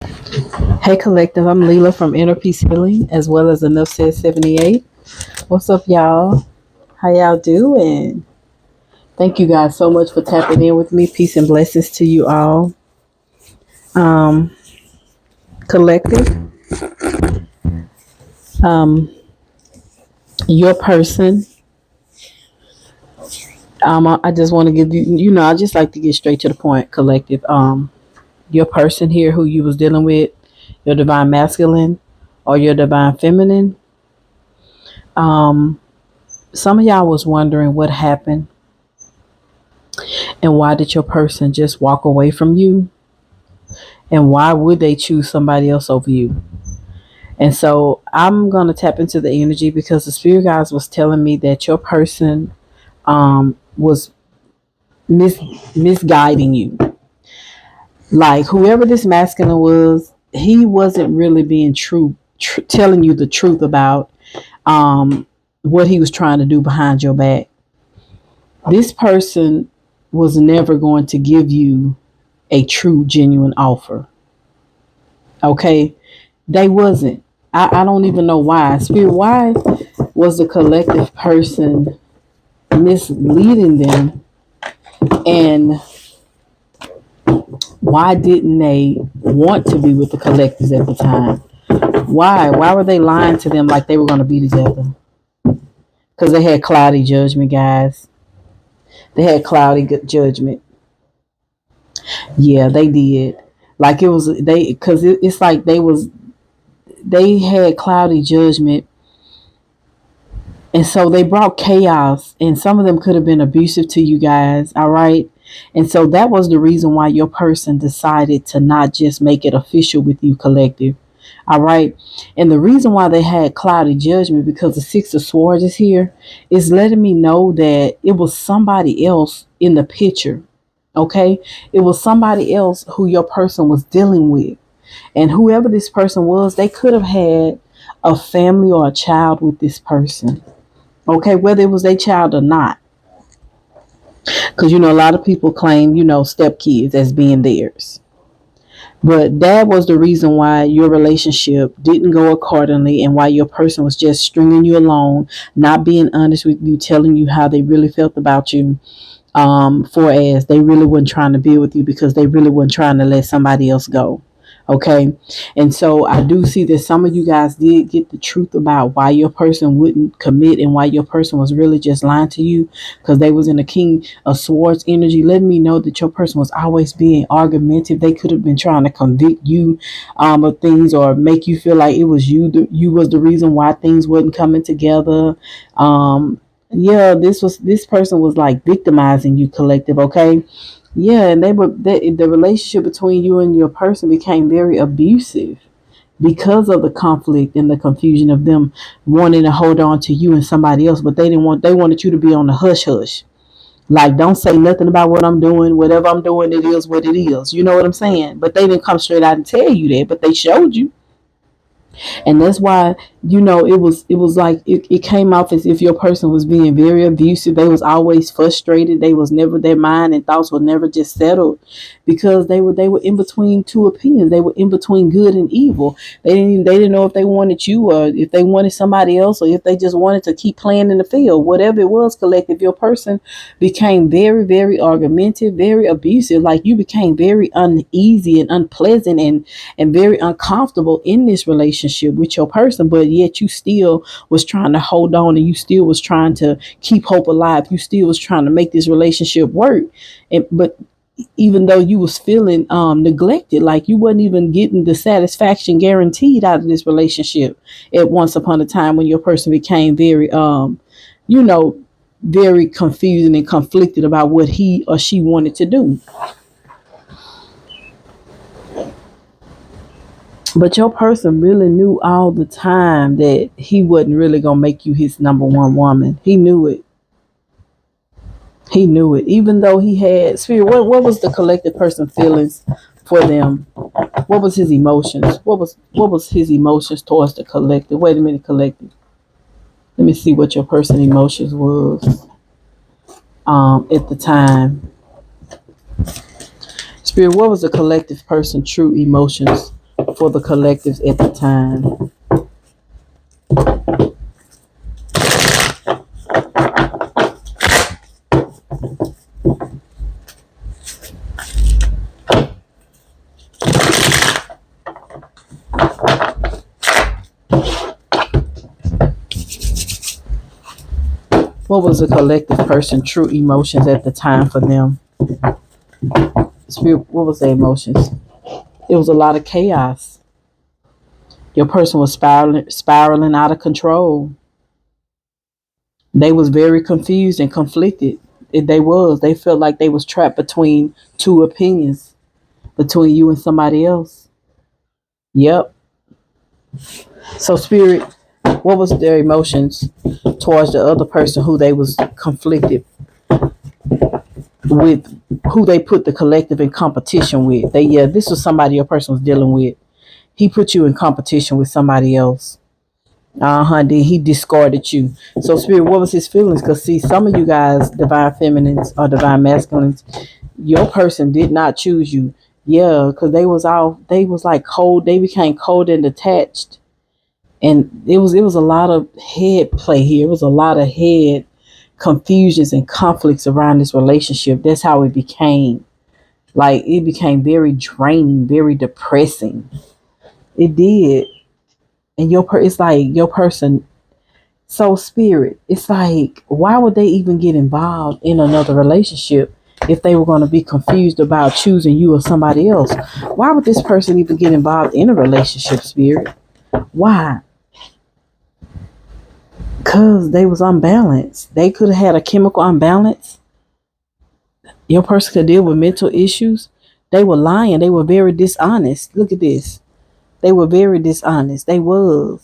Hey Collective, I'm Leela from Inner Peace Healing as well as Enough Said 78. What's up, y'all? How y'all doing? Thank you guys so much for tapping in with me. Peace and blessings to you all. Um, Collective, um, your person. I just want to give you, I just like to get straight to the point, Collective. Your person here who you was dealing with, your divine masculine or your divine feminine. Um, some of y'all was wondering what happened and why did your person just walk away from you? And why would they choose somebody else over you? And so I'm going to tap into the energy because the spirit guides was telling me that your person was misguiding you. Like whoever this masculine was, he wasn't really being telling you the truth about what he was trying to do behind your back. This person was never going to give you a true, genuine offer. Okay, they wasn't. I don't even know why. Spirit, why was the collective person misleading them? And why didn't they want to be with the collectives at the time? Why? Why were they lying to them like they were going to be together? Because they had cloudy judgment, guys. They had cloudy judgment. Yeah, they did. Like it was because it's like they had cloudy judgment. And so they brought chaos, and some of them could have been abusive to you guys. All right. And so that was the reason why your person decided to not just make it official with you, collective. All right. And the reason why they had cloudy judgment, because the Six of Swords is here, is letting me know that it was somebody else in the picture. Okay. It was somebody else who your person was dealing with. And whoever this person was, they could have had a family or a child with this person. Okay, whether it was their child or not. Because, a lot of people claim, stepkids as being theirs. But that was the reason why your relationship didn't go accordingly and why your person was just stringing you along, not being honest with you, telling you how they really felt about you. For as they really weren't trying to be with you because they really weren't trying to let somebody else go. Okay. And so I do see that some of you guys did get the truth about why your person wouldn't commit and why your person was really just lying to you because they was in the King of Swords energy, letting me know that your person was always being argumentative. They could have been trying to convict you of things or make you feel like it was you was the reason why things wasn't coming together. Yeah, this person was like victimizing you, collective. Okay. Yeah, and the relationship between you and your person became very abusive because of the conflict and the confusion of them wanting to hold on to you and somebody else, but they wanted you to be on the hush hush. Like, don't say nothing about what I'm doing. Whatever I'm doing, it is what it is. You know what I'm saying? But they didn't come straight out and tell you that, but they showed you. And that's why, it was like it came off as if your person was being very abusive. They was always frustrated. They was never, their mind and thoughts were never just settled because they were in between two opinions. They were in between good and evil. They didn't know if they wanted you or if they wanted somebody else or if they just wanted to keep playing in the field. Whatever it was, collective, your person became very, very argumentative, very abusive. Like you became very uneasy and unpleasant and very uncomfortable in this relationship with your person, but yet you still was trying to hold on and you still was trying to keep hope alive. You still was trying to make this relationship work. But even though you was feeling neglected, like you wasn't even getting the satisfaction guaranteed out of this relationship at once upon a time when your person became very you know very confused and conflicted about what he or she wanted to do. But your person really knew all the time that he wasn't really gonna make you his number one woman. He knew it. He knew it. Even though he had spirit, what was the collective person feelings for them? What was his emotions? What was his emotions towards the collective? Wait a minute, collective. Let me see what your person emotions was at the time. Spirit, what was the collective person true emotions for the collectives at the time. What was the collective person true emotions at the time for them? Spirit, what was their emotions? It was a lot of chaos. Your person was spiraling out of control. They was very confused and conflicted. They felt like they was trapped between two opinions, between you and somebody else. Yep. So spirit, what was their emotions towards the other person who they was conflicted with, who they put the collective in competition with? This was somebody your person was dealing with. He put you in competition with somebody else. Then he discarded you. So spirit, what was his feelings? Because see, some of you guys, divine feminines or divine masculines, your person did not choose you. Yeah, because they was like cold. They became cold and detached. And it was a lot of head play here. It was a lot of head confusions and conflicts around this relationship. That's how it became. Like it became very draining, very depressing. It did. And it's like your person. So spirit, it's like, why would they even get involved in another relationship if they were going to be confused about choosing you or somebody else? Why would this person even get involved in a relationship, spirit? Why? Because they was unbalanced. They could have had a chemical imbalance. Your person could deal with mental issues. They were lying. They were very dishonest. Look at this. They were very dishonest. They were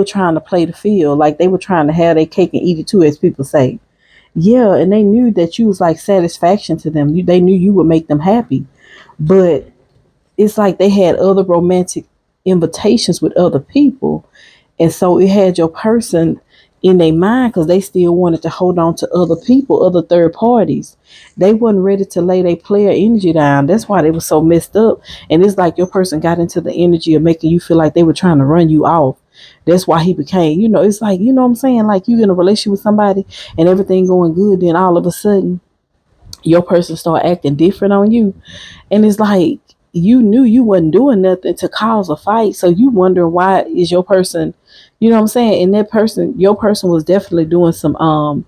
trying to play the field. Like they were trying to have their cake and eat it too, as people say. Yeah, and they knew that you was like satisfaction to them. They knew you would make them happy. But it's like they had other romantic invitations with other people. And so it had your person in their mind because they still wanted to hold on to other people, other third parties. They wasn't ready to lay their player energy down. That's why they were so messed up. And it's like your person got into the energy of making you feel like they were trying to run you off. That's why he became, it's like, you know what I'm saying? Like you in a relationship with somebody and everything going good. Then all of a sudden your person start acting different on you. And it's like, you knew you wasn't doing nothing to cause a fight. So you wonder why is your person, you know what I'm saying? And your person was definitely doing some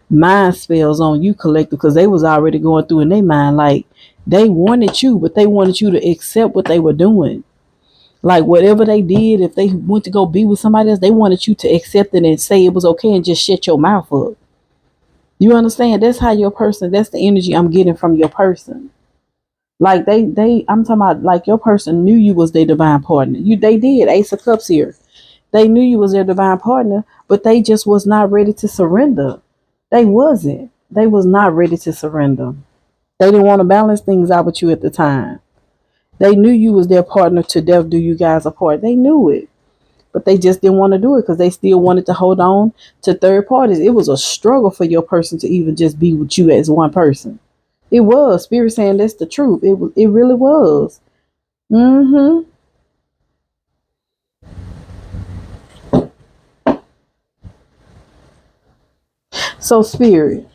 mind spells on you collective because they was already going through in their mind. Like they wanted you, but they wanted you to accept what they were doing. Like whatever they did, if they went to go be with somebody else, they wanted you to accept it and say it was okay and just shut your mouth up. You understand? That's how your person, that's the energy I'm getting from your person. Like I'm talking about like your person knew you was their divine partner. They did. Ace of Cups here. They knew you was their divine partner, but they just was not ready to surrender. They wasn't. They was not ready to surrender. They didn't want to balance things out with you at the time. They knew you was their partner to death do you guys apart. They knew it. But they just didn't want to do it because they still wanted to hold on to third parties. It was a struggle for your person to even just be with you as one person. It was. Spirit saying that's the truth. It really was. Mm-hmm. So spirit,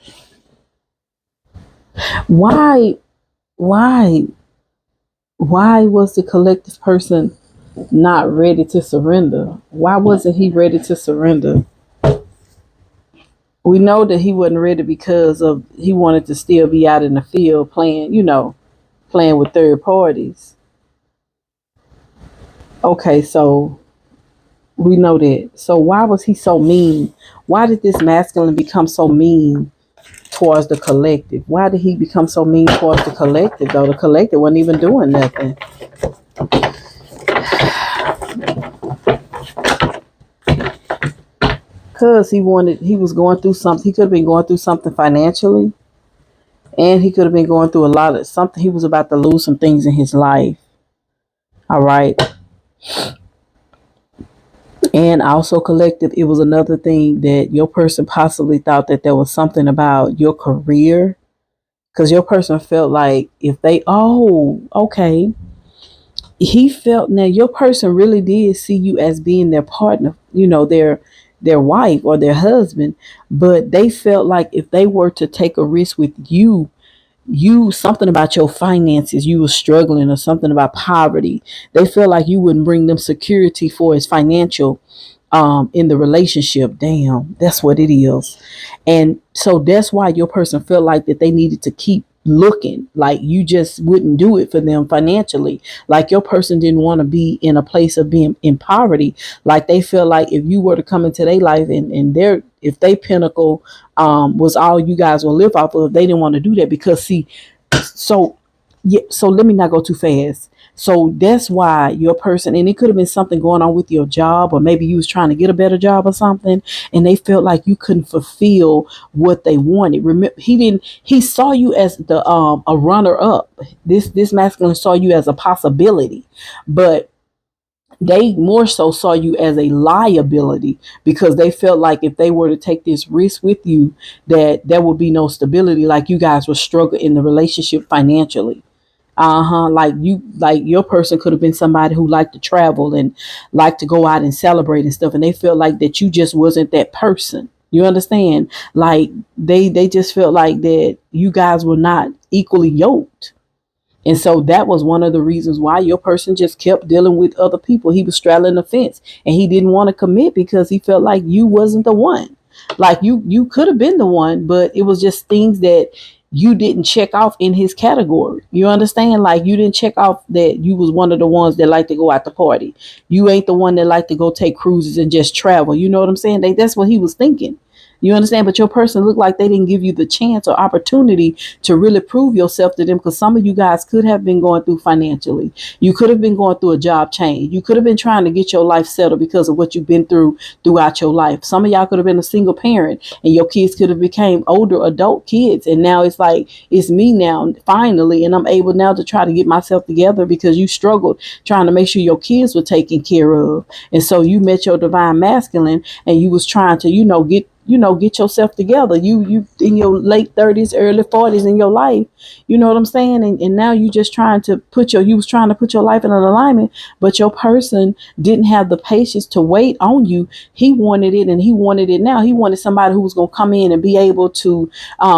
why why why was the collective person not ready to surrender? Why wasn't he ready to surrender? We know that he wasn't ready because of he wanted to still be out in the field playing, playing with third parties. Okay, so we know that. So why was he so mean? Why did this masculine become so mean towards the collective? Why did he become so mean towards the collective though? The collective wasn't even doing nothing. Because he was going through something. He could have been going through something financially. And he could have been going through a lot of something. He was about to lose some things in his life. All right. And also collective, it was another thing that your person possibly thought that there was something about your career. Because your person felt like if they, okay. he felt, now your person really did see you as being their partner, their wife or their husband, but they felt like if they were to take a risk with you something about your finances, you were struggling, or something about poverty, they feel like you wouldn't bring them security for his financial in the relationship. Damn, that's what it is. And so that's why your person felt like that they needed to keep looking, like you just wouldn't do it for them financially, like your person didn't want to be in a place of being in poverty. Like they feel like if you were to come into their life and their if they pinnacle was all you guys will live off of, they didn't want to do that. Because see, so yeah, so let me not go too fast. So that's why your person, and it could have been something going on with your job, or maybe you was trying to get a better job or something, and they felt like you couldn't fulfill what they wanted. Remember, he saw you as the a runner up. This masculine saw you as a possibility, but they more so saw you as a liability, because they felt like if they were to take this risk with you, that there would be no stability, like you guys would struggle in the relationship financially. Like your person could have been somebody who liked to travel and liked to go out and celebrate and stuff, and they felt like that you just wasn't that person. You understand? Like they just felt like that you guys were not equally yoked. And so that was one of the reasons why your person just kept dealing with other people. He was straddling the fence, and he didn't want to commit because he felt like you wasn't the one. Like you could have been the one, but it was just things that you didn't check off in his category. You understand? Like you didn't check off that you was one of the ones that like to go out to party. You ain't the one that like to go take cruises and just travel. You know what I'm saying? That's what he was thinking. You understand? But your person looked like they didn't give you the chance or opportunity to really prove yourself to them, because some of you guys could have been going through financially. You could have been going through a job change. You could have been trying to get your life settled because of what you've been through throughout your life. Some of y'all could have been a single parent, and your kids could have became older adult kids. And now it's like, it's me now, finally, and I'm able now to try to get myself together, because you struggled trying to make sure your kids were taken care of. And so you met your divine masculine, and you was trying to, get yourself together. You in your late 30s, early 40s in your life. You know what I'm saying? And now you just trying to you was trying to put your life in an alignment, but your person didn't have the patience to wait on you. He wanted it, and he wanted it now. He wanted somebody who was going to come in and be able to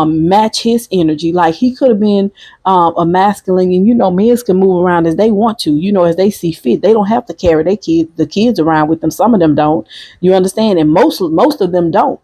match his energy. Like he could have been a masculine, and men can move around as they want to, as they see fit. They don't have to carry the kids around with them. Some of them don't. You understand? And most of them don't.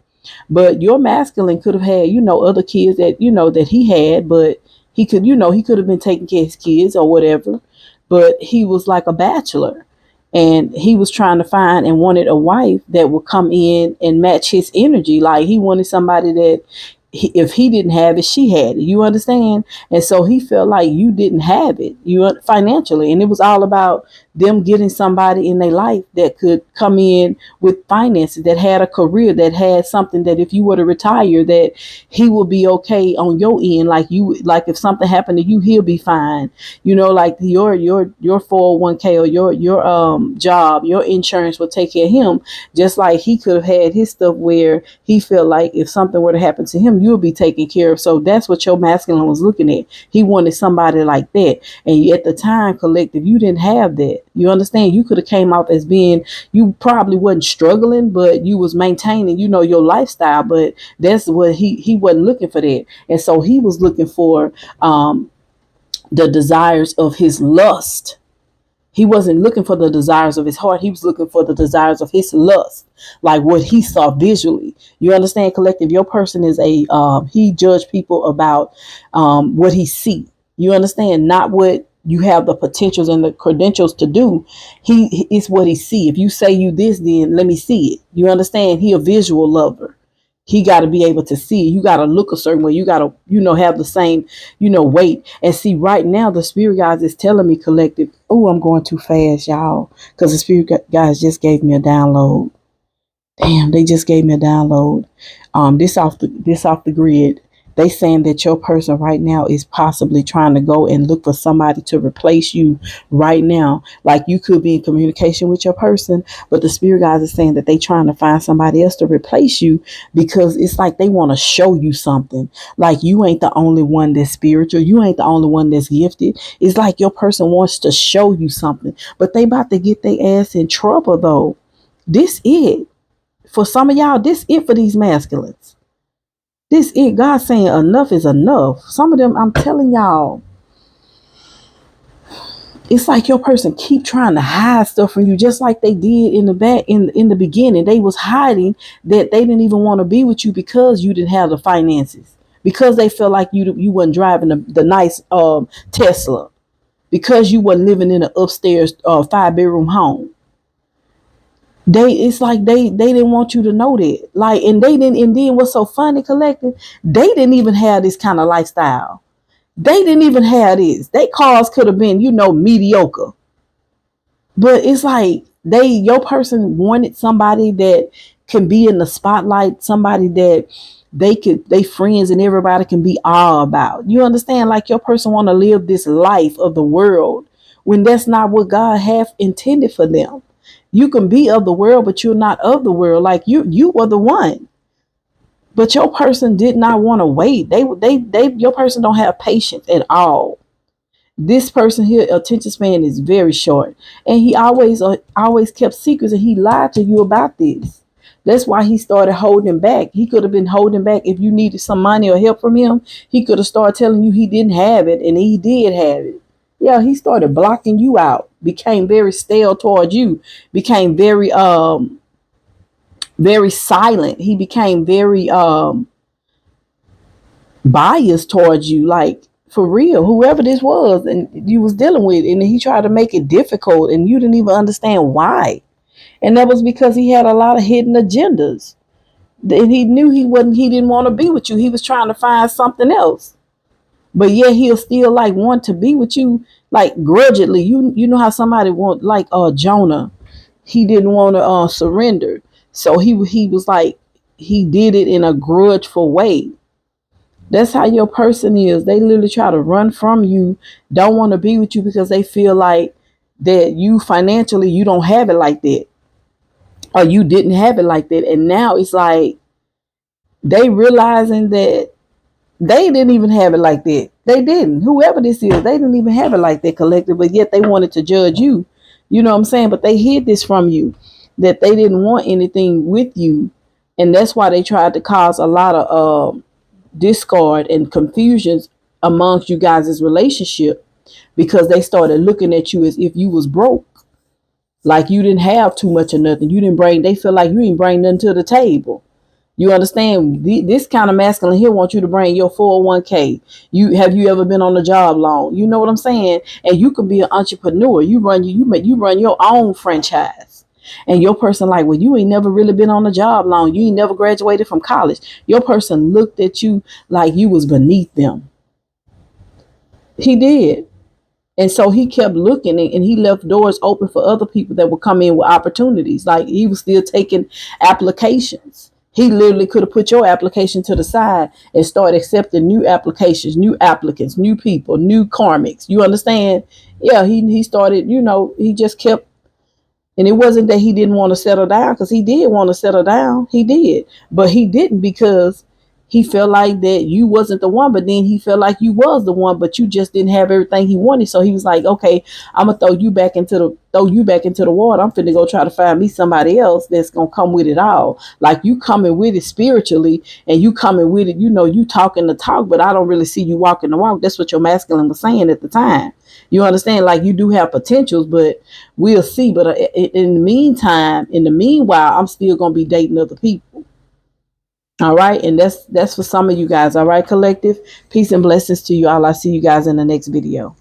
But your masculine could have had, other kids that he had, but he could have been taking care of his kids or whatever. But he was like a bachelor, and he was trying to find and wanted a wife that would come in and match his energy. Like he wanted somebody that if he didn't have it, she had it. You understand? And so he felt like you didn't have it, financially, and it was all about them getting somebody in their life that could come in with finances, that had a career, that had something that if you were to retire, that he will be okay on your end. Like if something happened to you, he'll be fine. Like your 401k or your job, your insurance will take care of him. Just like he could have had his stuff where he felt like if something were to happen to him, you'll be taken care of. So that's what your masculine was looking at. He wanted somebody like that. And at the time, collective, you didn't have that. You understand? You could have came off as being, you probably wasn't struggling, but you was maintaining, your lifestyle. But that's what he wasn't looking for that. And so he was looking for the desires of his lust. He wasn't looking for the desires of his heart. He was looking for the desires of his lust, like what he saw visually. You understand, collective? Your person is he judged people about what he see. You understand? Not what you have the potentials and the credentials to do. It's what he see. If you say you this, then let me see it. You understand? He a visual lover. He got to be able to see. You got to look a certain way. You got to, have the same, weight. And see, right now, the spirit guys is telling me, collective, oh, I'm going too fast, y'all. Because the spirit guys just gave me a download. Damn, they just gave me a download. This off the grid. They saying that your person right now is possibly trying to go and look for somebody to replace you right now. Like you could be in communication with your person, but the spirit guys are saying that they trying to find somebody else to replace you, because it's like they want to show you something. Like you ain't the only one that's spiritual. You ain't the only one that's gifted. It's like your person wants to show you something, but they about to get their ass in trouble though. This it. For some of y'all, this it for these masculines. This it. God saying enough is enough. Some of them, I'm telling y'all, it's like your person keep trying to hide stuff from you, just like they did in the back in the beginning. They was hiding that they didn't even want to be with you because you didn't have the finances, because they felt like you wasn't driving the nice Tesla, because you wasn't living in an upstairs 5-bedroom home. It's like they didn't want you to know that. Like, and they didn't, and then what's so funny, collective, they didn't even have this kind of lifestyle. They didn't even have this. Their cars could have been, mediocre. But it's like your person wanted somebody that can be in the spotlight, somebody that they friends and everybody can be all about. You understand? Like your person want to live this life of the world when that's not what God have intended for them. You can be of the world, but you're not of the world. Like you were the one. But your person did not want to wait. Your person don't have patience at all. This person here, attention span is very short, and he always kept secrets, and he lied to you about this. That's why he started holding back. He could have been holding back if you needed some money or help from him. He could have started telling you he didn't have it, and he did have it. Yeah, he started blocking you out. Became very stale towards you. Became very silent. He became very biased towards you, like for real, whoever this was and you was dealing with, and he tried to make it difficult and you didn't even understand why. And that was because he had a lot of hidden agendas. And he knew he didn't want to be with you. He was trying to find something else. But yeah, he'll still like want to be with you, like grudgingly. You know how somebody want, like Jonah. He didn't want to surrender. So he was like, he did it in a grudgeful way. That's how your person is. They literally try to run from you, don't want to be with you because they feel like that you financially, you don't have it like that, or you didn't have it like that. And now it's like they realizing that they didn't even have it like that. They didn't. Whoever this is, they didn't even have it like that collective, but yet they wanted to judge you. You know what I'm saying? But they hid this from you, that they didn't want anything with you. And that's why they tried to cause a lot of discord and confusions amongst you guys' relationship, because they started looking at you as if you was broke, like you didn't have too much or nothing. You didn't bring, they feel like you didn't bring nothing to the table. You understand? This kind of masculine here wants you to bring your 401k. Have you ever been on a job long? You know what I'm saying? And you can be an entrepreneur. You run your own franchise. And your person like, well, you ain't never really been on a job long. You ain't never graduated from college. Your person looked at you like you was beneath them. He did. And so he kept looking, and he left doors open for other people that would come in with opportunities. Like he was still taking applications. He literally could have put your application to the side and started accepting new applications, new applicants, new people, new karmics. You understand? Yeah, he started, he just kept. And it wasn't that he didn't want to settle down, because he did want to settle down. He did. But he didn't because he felt like that you wasn't the one. But then he felt like you was the one, but you just didn't have everything he wanted. So he was like, okay, I'm going to throw you back into the water. I'm finna go try to find me somebody else that's going to come with it all. Like you coming with it spiritually, and you coming with it, you talking the talk, but I don't really see you walking the walk. That's what your masculine was saying at the time. You understand? Like you do have potentials, but we'll see. But in the meanwhile, I'm still going to be dating other people. All right. And that's for some of you guys. All right, collective. Peace and blessings to you all. I'll see you guys in the next video.